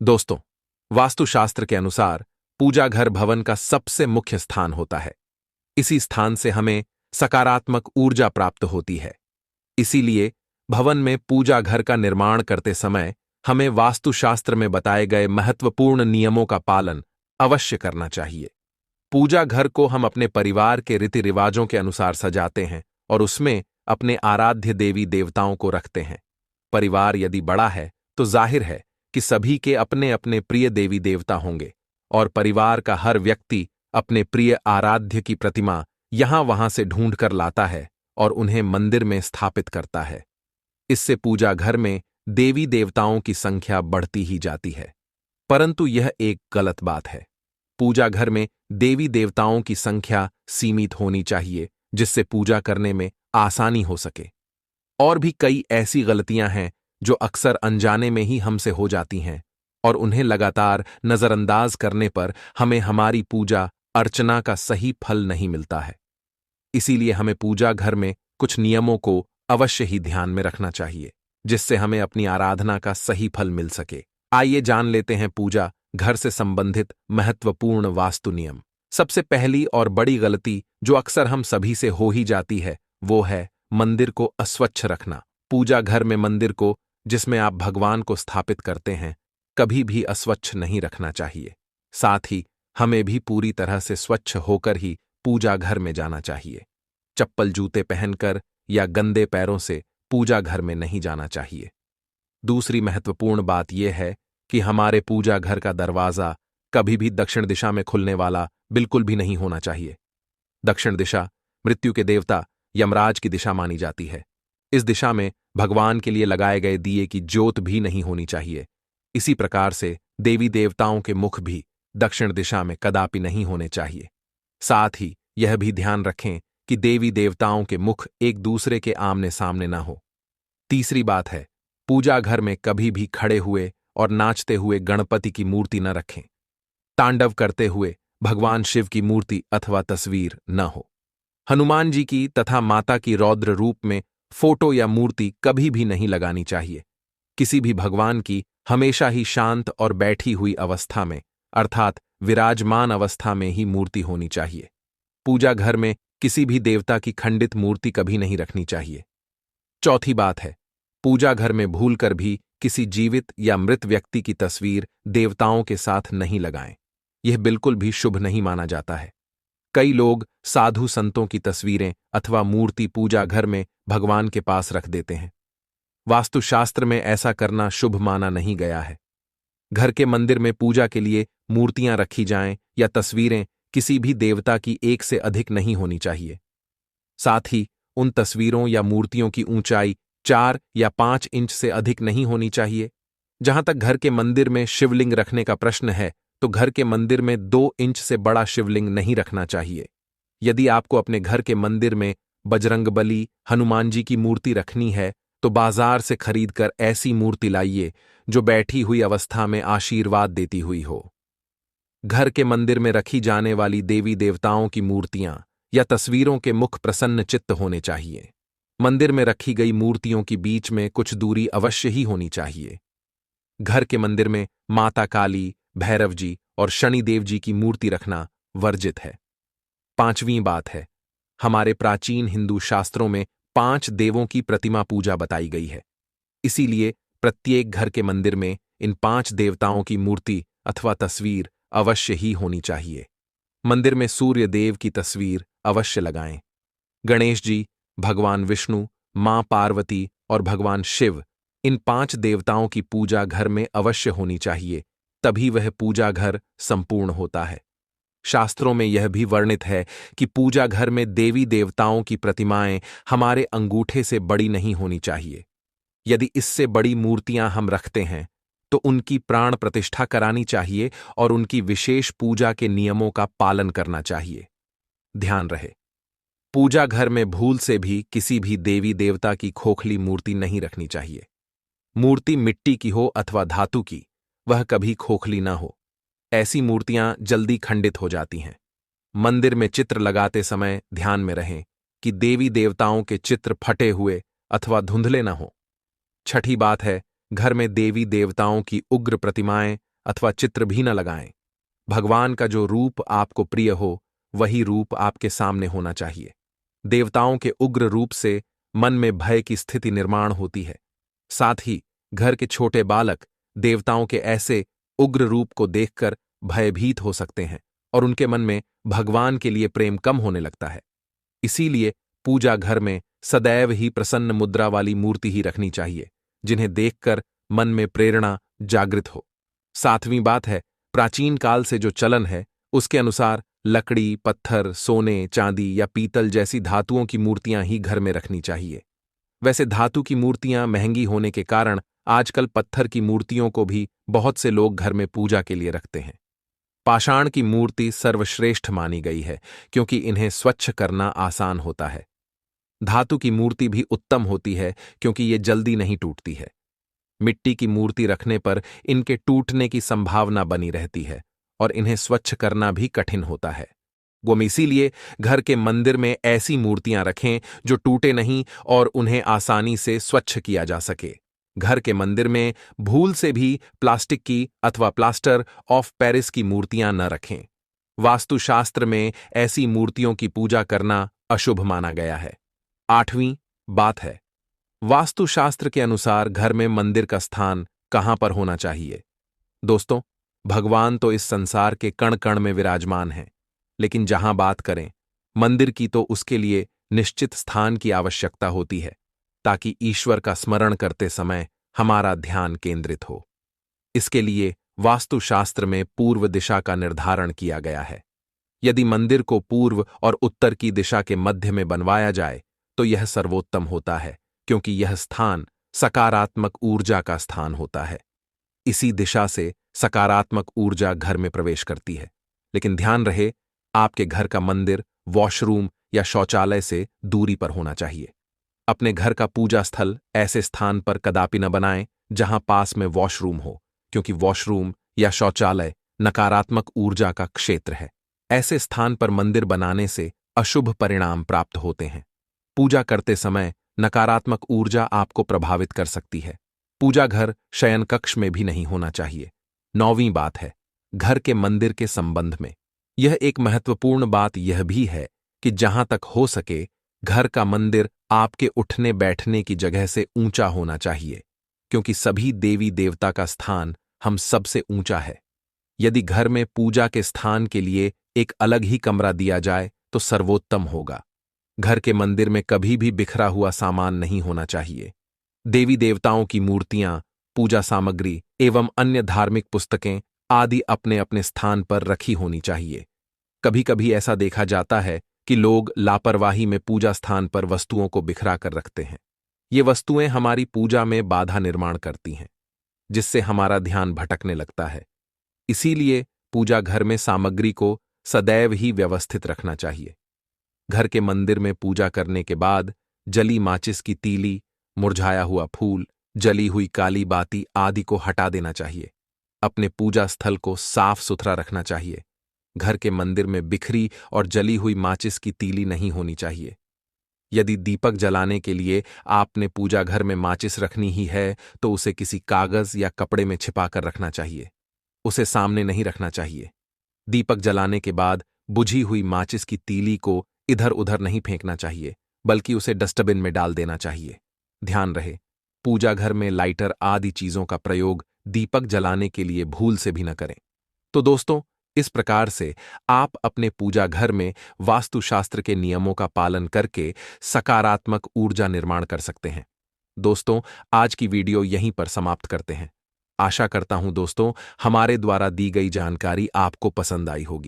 दोस्तों, वास्तुशास्त्र के अनुसार पूजा घर भवन का सबसे मुख्य स्थान होता है। इसी स्थान से हमें सकारात्मक ऊर्जा प्राप्त होती है। इसीलिए भवन में पूजा घर का निर्माण करते समय हमें वास्तुशास्त्र में बताए गए महत्वपूर्ण नियमों का पालन अवश्य करना चाहिए। पूजा घर को हम अपने परिवार के रीति रिवाजों के अनुसार सजाते हैं और उसमें अपने आराध्य देवी देवताओं को रखते हैं। परिवार यदि बड़ा है तो जाहिर है कि सभी के अपने अपने प्रिय देवी देवता होंगे और परिवार का हर व्यक्ति अपने प्रिय आराध्य की प्रतिमा यहां वहां से ढूंढ कर लाता है और उन्हें मंदिर में स्थापित करता है। इससे पूजा घर में देवी देवताओं की संख्या बढ़ती ही जाती है। परंतु यह एक गलत बात है। पूजा घर में देवी देवताओं की संख्या सीमित होनी चाहिए जिससे पूजा करने में आसानी हो सके। और भी कई ऐसी गलतियां हैं जो अक्सर अनजाने में ही हमसे हो जाती हैं और उन्हें लगातार नजरअंदाज करने पर हमें हमारी पूजा अर्चना का सही फल नहीं मिलता है। इसीलिए हमें पूजा घर में कुछ नियमों को अवश्य ही ध्यान में रखना चाहिए जिससे हमें अपनी आराधना का सही फल मिल सके। आइए जान लेते हैं पूजा घर से संबंधित महत्वपूर्ण वास्तु नियम। सबसे पहली और बड़ी गलती जो अक्सर हम सभी से हो ही जाती है वो है मंदिर को अस्वच्छ रखना। पूजा घर में मंदिर को जिसमें आप भगवान को स्थापित करते हैं कभी भी अस्वच्छ नहीं रखना चाहिए। साथ ही हमें भी पूरी तरह से स्वच्छ होकर ही पूजा घर में जाना चाहिए। चप्पल जूते पहनकर या गंदे पैरों से पूजा घर में नहीं जाना चाहिए। दूसरी महत्वपूर्ण बात यह है कि हमारे पूजा घर का दरवाजा कभी भी दक्षिण दिशा में खुलने वाला बिल्कुल भी नहीं होना चाहिए। दक्षिण दिशा मृत्यु के देवता यमराज की दिशा मानी जाती है। इस दिशा में भगवान के लिए लगाए गए दिए की ज्योत भी नहीं होनी चाहिए। इसी प्रकार से देवी देवताओं के मुख भी दक्षिण दिशा में कदापि नहीं होने चाहिए। साथ ही यह भी ध्यान रखें कि देवी देवताओं के मुख एक दूसरे के आमने सामने न हो। तीसरी बात है, पूजा घर में कभी भी खड़े हुए और नाचते हुए गणपति की मूर्ति न रखें। तांडव करते हुए भगवान शिव की मूर्ति अथवा तस्वीर न हो। हनुमान जी की तथा माता की रौद्र रूप में फोटो या मूर्ति कभी भी नहीं लगानी चाहिए। किसी भी भगवान की हमेशा ही शांत और बैठी हुई अवस्था में अर्थात विराजमान अवस्था में ही मूर्ति होनी चाहिए। पूजा घर में किसी भी देवता की खंडित मूर्ति कभी नहीं रखनी चाहिए। चौथी बात है, पूजा घर में भूलकर भी किसी जीवित या मृत व्यक्ति की तस्वीर देवताओं के साथ नहीं लगाएं। यह बिल्कुल भी शुभ नहीं माना जाता है। कई लोग साधु संतों की तस्वीरें अथवा मूर्ति पूजा घर में भगवान के पास रख देते हैं। वास्तुशास्त्र में ऐसा करना शुभ माना नहीं गया है। घर के मंदिर में पूजा के लिए मूर्तियां रखी जाएं या तस्वीरें किसी भी देवता की एक से अधिक नहीं होनी चाहिए। साथ ही उन तस्वीरों या मूर्तियों की ऊंचाई 4 या 5 इंच से अधिक नहीं होनी चाहिए। जहां तक घर के मंदिर में शिवलिंग रखने का प्रश्न है तो घर के मंदिर में 2 इंच से बड़ा शिवलिंग नहीं रखना चाहिए। यदि आपको अपने घर के मंदिर में बजरंगबली, हनुमान जी की मूर्ति रखनी है तो बाजार से खरीदकर ऐसी मूर्ति लाइए जो बैठी हुई अवस्था में आशीर्वाद देती हुई हो। घर के मंदिर में रखी जाने वाली देवी देवताओं की मूर्तियां या तस्वीरों के मुख प्रसन्न चित्त होने चाहिए। मंदिर में रखी गई मूर्तियों की बीच में कुछ दूरी अवश्य ही होनी चाहिए। घर के मंदिर में माता काली, भैरव जी और शनिदेव जी की मूर्ति रखना वर्जित है। पांचवीं बात है, हमारे प्राचीन हिंदू शास्त्रों में 5 देवों की प्रतिमा पूजा बताई गई है। इसीलिए प्रत्येक घर के मंदिर में इन 5 देवताओं की मूर्ति अथवा तस्वीर अवश्य ही होनी चाहिए। मंदिर में सूर्य देव की तस्वीर अवश्य लगाएं। गणेश जी, भगवान विष्णु, मां पार्वती और भगवान शिव, इन 5 देवताओं की पूजा घर में अवश्य होनी चाहिए, तभी वह पूजा घर संपूर्ण होता है। शास्त्रों में यह भी वर्णित है कि पूजा घर में देवी देवताओं की प्रतिमाएं हमारे अंगूठे से बड़ी नहीं होनी चाहिए। यदि इससे बड़ी मूर्तियां हम रखते हैं तो उनकी प्राण प्रतिष्ठा करानी चाहिए और उनकी विशेष पूजा के नियमों का पालन करना चाहिए। ध्यान रहे, पूजा घर में भूल से भी किसी भी देवी देवता की खोखली मूर्ति नहीं रखनी चाहिए। मूर्ति मिट्टी की हो अथवा धातु की, वह कभी खोखली ना हो। ऐसी मूर्तियां जल्दी खंडित हो जाती हैं। मंदिर में चित्र लगाते समय ध्यान में रहें कि देवी देवताओं के चित्र फटे हुए अथवा धुंधले न हों। छठी बात है, घर में देवी देवताओं की उग्र प्रतिमाएं अथवा चित्र भी न लगाएं। भगवान का जो रूप आपको प्रिय हो, वही रूप आपके सामने होना चाहिए। देवताओं के उग्र रूप से मन में भय की स्थिति निर्माण होती है। साथ ही घर के छोटे बालक देवताओं के ऐसे उग्र रूप को देखकर भयभीत हो सकते हैं और उनके मन में भगवान के लिए प्रेम कम होने लगता है। इसीलिए पूजा घर में सदैव ही प्रसन्न मुद्रा वाली मूर्ति ही रखनी चाहिए, जिन्हें देखकर मन में प्रेरणा जागृत हो। सातवीं बात है, प्राचीन काल से जो चलन है उसके अनुसार लकड़ी, पत्थर, सोने, चांदी या पीतल जैसी धातुओं की मूर्तियां ही घर में रखनी चाहिए। वैसे धातु की मूर्तियां महंगी होने के कारण आजकल पत्थर की मूर्तियों को भी बहुत से लोग घर में पूजा के लिए रखते हैं। पाषाण की मूर्ति सर्वश्रेष्ठ मानी गई है, क्योंकि इन्हें स्वच्छ करना आसान होता है। धातु की मूर्ति भी उत्तम होती है, क्योंकि ये जल्दी नहीं टूटती है। मिट्टी की मूर्ति रखने पर इनके टूटने की संभावना बनी रहती है और इन्हें स्वच्छ करना भी कठिन होता है। इसीलिए घर के मंदिर में ऐसी मूर्तियां रखें जो टूटे नहीं और उन्हें आसानी से स्वच्छ किया जा सके। घर के मंदिर में भूल से भी प्लास्टिक की अथवा प्लास्टर ऑफ पेरिस की मूर्तियां न रखें। वास्तुशास्त्र में ऐसी मूर्तियों की पूजा करना अशुभ माना गया है। आठवीं बात है, वास्तुशास्त्र के अनुसार घर में मंदिर का स्थान कहां पर होना चाहिए। दोस्तों, भगवान तो इस संसार के कण कण में विराजमान हैं, लेकिन जहां बात करें मंदिर की, तो उसके लिए निश्चित स्थान की आवश्यकता होती है, ताकि ईश्वर का स्मरण करते समय हमारा ध्यान केंद्रित हो। इसके लिए वास्तुशास्त्र में पूर्व दिशा का निर्धारण किया गया है। यदि मंदिर को पूर्व और उत्तर की दिशा के मध्य में बनवाया जाए तो यह सर्वोत्तम होता है, क्योंकि यह स्थान सकारात्मक ऊर्जा का स्थान होता है। इसी दिशा से सकारात्मक ऊर्जा घर में प्रवेश करती है। लेकिन ध्यान रहे, आपके घर का मंदिर वॉशरूम या शौचालय से दूरी पर होना चाहिए। अपने घर का पूजा स्थल ऐसे स्थान पर कदापि न बनाएं जहां पास में वॉशरूम हो, क्योंकि वॉशरूम या शौचालय नकारात्मक ऊर्जा का क्षेत्र है। ऐसे स्थान पर मंदिर बनाने से अशुभ परिणाम प्राप्त होते हैं। पूजा करते समय नकारात्मक ऊर्जा आपको प्रभावित कर सकती है। पूजा घर शयन कक्ष में भी नहीं होना चाहिए। नौवीं बात है, घर के मंदिर के संबंध में यह एक महत्वपूर्ण बात यह भी है कि जहां तक हो सके घर का मंदिर आपके उठने बैठने की जगह से ऊंचा होना चाहिए, क्योंकि सभी देवी देवता का स्थान हम सबसे ऊंचा है। यदि घर में पूजा के स्थान के लिए एक अलग ही कमरा दिया जाए तो सर्वोत्तम होगा। घर के मंदिर में कभी भी बिखरा हुआ सामान नहीं होना चाहिए। देवी देवताओं की मूर्तियां, पूजा सामग्री एवं अन्य धार्मिक पुस्तकें आदि अपने अपने स्थान पर रखी होनी चाहिए। कभी कभी ऐसा देखा जाता है कि लोग लापरवाही में पूजा स्थान पर वस्तुओं को बिखरा कर रखते हैं। ये वस्तुएं हमारी पूजा में बाधा निर्माण करती हैं, जिससे हमारा ध्यान भटकने लगता है। इसीलिए पूजा घर में सामग्री को सदैव ही व्यवस्थित रखना चाहिए। घर के मंदिर में पूजा करने के बाद जली माचिस की तीली, मुरझाया हुआ फूल, जली हुई काली बाती आदि को हटा देना चाहिए। अपने पूजा स्थल को साफ सुथरा रखना चाहिए। घर के मंदिर में बिखरी और जली हुई माचिस की तीली नहीं होनी चाहिए। यदि दीपक जलाने के लिए आपने पूजा घर में माचिस रखनी ही है तो उसे किसी कागज या कपड़े में छिपाकर रखना चाहिए। उसे सामने नहीं रखना चाहिए। दीपक जलाने के बाद बुझी हुई माचिस की तीली को इधर उधर नहीं फेंकना चाहिए, बल्कि उसे डस्टबिन में डाल देना चाहिए। ध्यान रहे, पूजा घर में लाइटर आदि चीजों का प्रयोग दीपक जलाने के लिए भूल से भी न करें। तो दोस्तों, इस प्रकार से आप अपने पूजा घर में वास्तुशास्त्र के नियमों का पालन करके सकारात्मक ऊर्जा निर्माण कर सकते हैं। दोस्तों, आज की वीडियो यहीं पर समाप्त करते हैं। आशा करता हूं दोस्तों, हमारे द्वारा दी गई जानकारी आपको पसंद आई होगी।